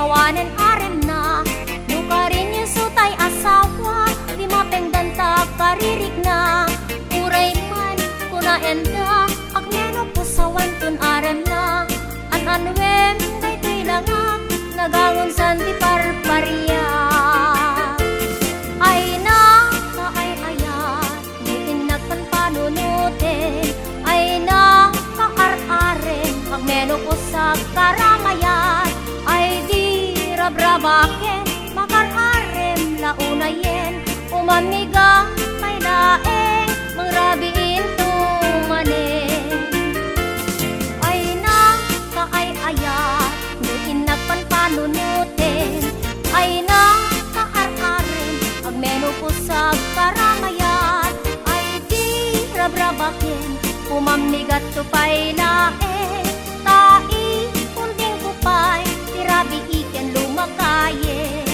sawanen arem na. Nukarin yung sutay asawa, di mapengdanta karirik na. Uray man kuna enda, akmeno po sawan tun arem na. An-anwem kay tilangak, nagangon santi parparia. Ay na kaay-ayat, diin nagpanpanunutin. Ay na kaar-aren, akmeno po sa karangayan. Ay di rabrabaken, makar-arem launayen. Umamigang may daeng, mangrabiin tumanen. Ay na kaay-ayat, diin nagpanpanunutin. Ay na kaar-arem, agmeno po sa karangayan. Ay di rabrabaken, umamigat tupay laeng. Tai kunting kupay, tirabi iken lumakayen.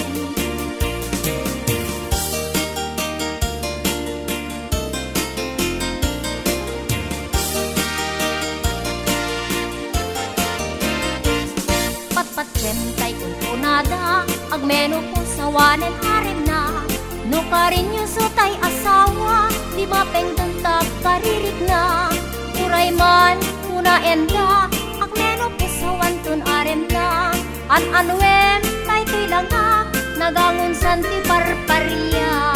Patpatsem tay kunada, agmeno po sawanen harem na. Nukarin yung sutay asawa, di mapengdantag karirik na. Uray man kuna enda, akmeno po sawan tun arem na. An-anwem tay tilangak, nagangon santi parparia.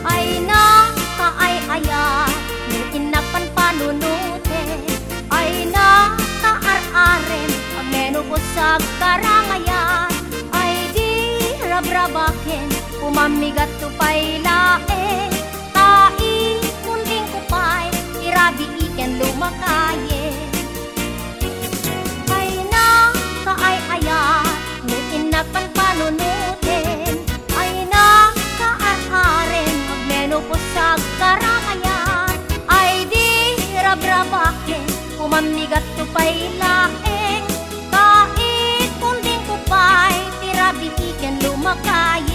Ay na kaay-ayat, nuin nagpanpanunutin. Ay na kaar-arem, agmeno po sa karangayan. Ay di rabrabaken, umamigat tupay laeng. Tai kunting kupay, irabi iken lumakayen. Ay na kaay-ayat, nuin nagpanpanunutin. Ay na kaar-arem, agmeno po sa karangayan. Ay di rabrabaken, umamigat tupay laeng. Kahit kunting kupay, tirabi iken lumakayen.